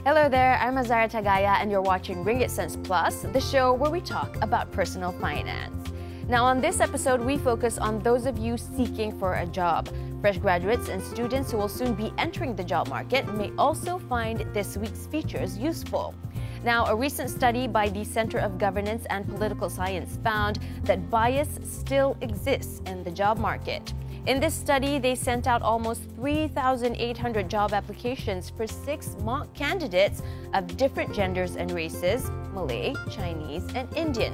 Hello there, I'm Azara Tagaya and you're watching Ringgit Sense Plus, the show where we talk about personal finance. Now on this episode, we focus on those of you seeking for a job. Fresh graduates and students who will soon be entering the job market may also find this week's features useful. Now, a recent study by the Center of Governance and Political Science found that bias still exists in the job market. In this study, they sent out almost 3,800 job applications for 6 mock candidates of different genders and races: Malay, Chinese, and Indian.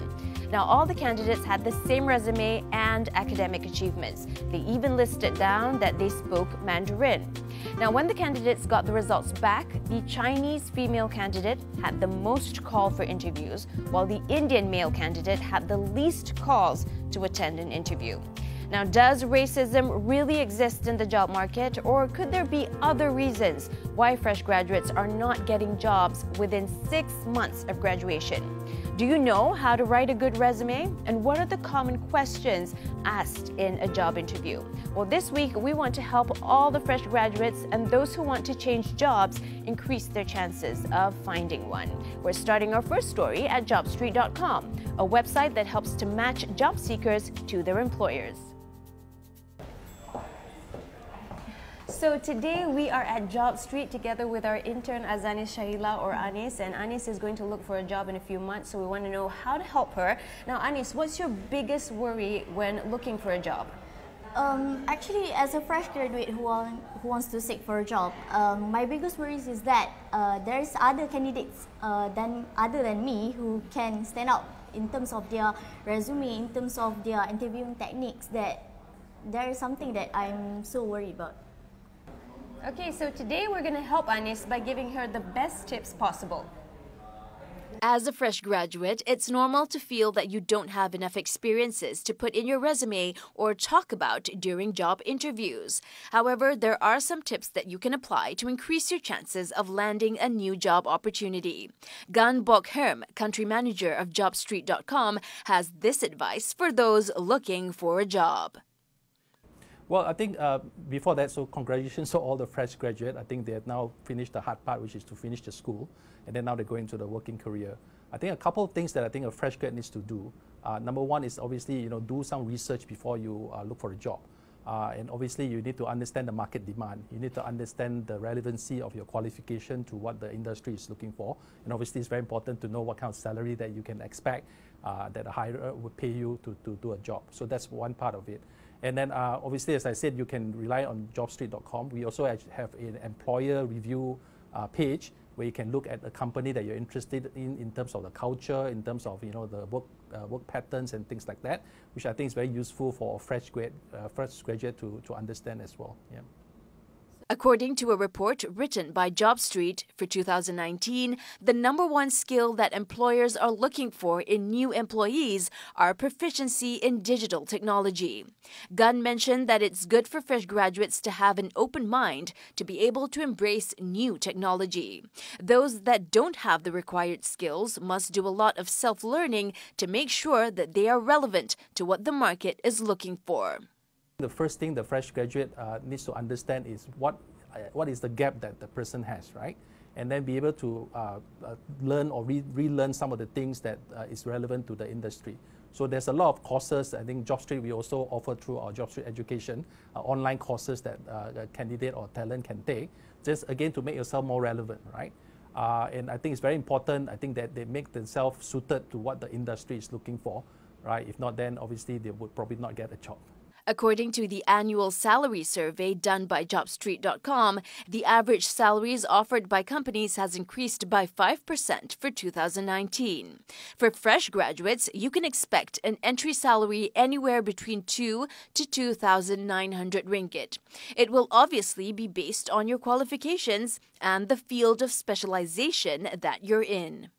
Now, all the candidates had the same resume and academic achievements. They even listed down that they spoke Mandarin. Now, when the candidates got the results back, the Chinese female candidate had the most call for interviews, while the Indian male candidate had the least calls to attend an interview. Now, does racism really exist in the job market, or could there be other reasons why fresh graduates are not getting jobs within 6 months of graduation? Do you know how to write a good resume? And what are the common questions asked in a job interview? Well, this week we want to help all the fresh graduates and those who want to change jobs increase their chances of finding one. We're starting our first story at jobstreet.com, a website that helps to match job seekers to their employers. So today we are at Job Street together with our intern Azanis Shahila, or Anis, and Anis is going to look for a job in a few months, so we want to know how to help her. Now Anis, what's your biggest worry when looking for a job? Actually, as a fresh graduate who wants to seek for a job, my biggest worries is that there is other candidates other than me who can stand out in terms of their resume, in terms of their interviewing techniques, that there is something that I'm so worried about. Okay, so today we're going to help Anis by giving her the best tips possible. As a fresh graduate, it's normal to feel that you don't have enough experiences to put in your resume or talk about during job interviews. However, there are some tips that you can apply to increase your chances of landing a new job opportunity. Gan Bokherm, country manager of jobstreet.com, has this advice for those looking for a job. Well, I think before that, so congratulations to all the fresh graduates. I think they have now finished the hard part, which is to finish the school, and then now they're going to the working career. I think a couple of things that I think a fresh grad needs to do. Number one is obviously, do some research before you look for a job. And obviously, you need to understand the market demand. You need to understand the relevancy of your qualification to what the industry is looking for. And obviously, it's very important to know what kind of salary that you can expect that a hirer would pay you to do a job. So that's one part of it. And then obviously, as I said, you can rely on jobstreet.com. We also have an employer review page where you can look at a company that you're interested in terms of the culture, in terms of the work patterns and things like that, which I think is very useful for a fresh graduate to understand as well. Yeah. According to a report written by JobStreet for 2019, the number one skill that employers are looking for in new employees are proficiency in digital technology. Gunn mentioned that it's good for fresh graduates to have an open mind to be able to embrace new technology. Those that don't have the required skills must do a lot of self-learning to make sure that they are relevant to what the market is looking for. The first thing the fresh graduate needs to understand is what is the gap that the person has, right? And then be able to learn or relearn some of the things that is relevant to the industry. So there's a lot of courses. I think JobStreet, we also offer through our JobStreet education, online courses that a candidate or talent can take, just again to make yourself more relevant, right? And I think it's very important, I think, that they make themselves suited to what the industry is looking for, right? If not, then obviously they would probably not get a job. According to the annual salary survey done by jobstreet.com, the average salaries offered by companies has increased by 5% for 2019. For fresh graduates, you can expect an entry salary anywhere between 2 to 2,900 ringgit. It will obviously be based on your qualifications and the field of specialization that you're in.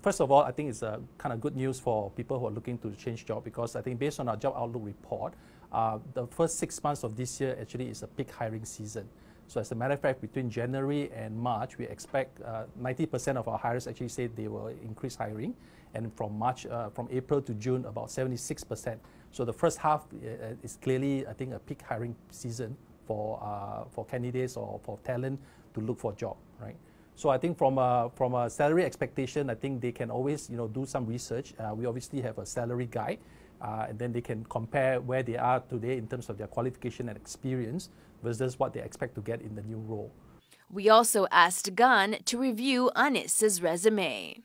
First of all, I think it's kind of good news for people who are looking to change job, because I think based on our job outlook report, the first 6 months of this year actually is a peak hiring season. So as a matter of fact, between January and March, we expect 90% of our hires actually say they will increase hiring. And from April to June, about 76%. So the first half is clearly, I think, a peak hiring season for candidates or for talent to look for a job, right? So I think from a salary expectation, I think they can always do some research. We obviously have a salary guide, and then they can compare where they are today in terms of their qualification and experience versus what they expect to get in the new role. We also asked Gun to review Anis's resume.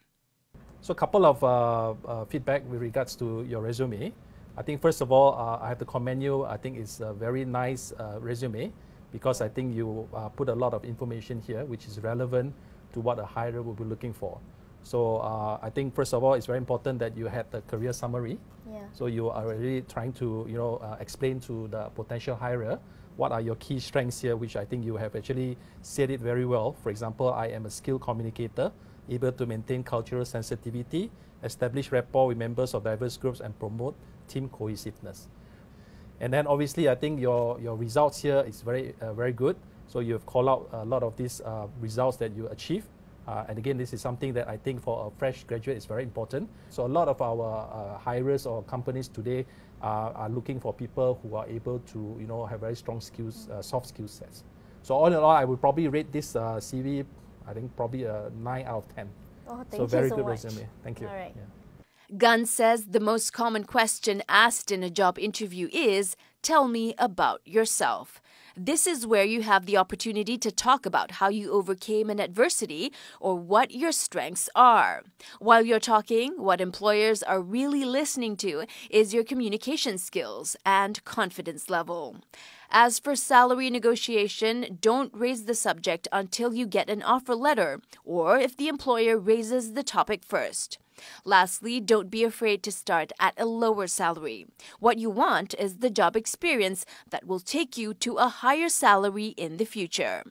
So a couple of feedback with regards to your resume. I think first of all, I have to commend you. I think it's a very nice resume, because I think you put a lot of information here which is relevant to what a hirer will be looking for. So I think first of all, it's very important that you had the career summary. Yeah. So you are really trying to explain to the potential hirer what are your key strengths here, which I think you have actually said it very well. For example, I am a skilled communicator, able to maintain cultural sensitivity, establish rapport with members of diverse groups, and promote team cohesiveness. And then obviously, I think your results here is very good. So you've called out a lot of these results that you achieve. And again, this is something that I think for a fresh graduate is very important. So a lot of our hirers or companies today are looking for people who are able to have very strong skills, soft skill sets. So all in all, I would probably rate this CV, I think probably a 9 out of 10. Oh, thank so you very so good much. resume. Thank you. All right. Yeah. Gun says the most common question asked in a job interview is, "Tell me about yourself." This is where you have the opportunity to talk about how you overcame an adversity or what your strengths are. While you're talking, what employers are really listening to is your communication skills and confidence level. As for salary negotiation, don't raise the subject until you get an offer letter or if the employer raises the topic first. Lastly, don't be afraid to start at a lower salary. What you want is the job experience that will take you to a higher salary in the future.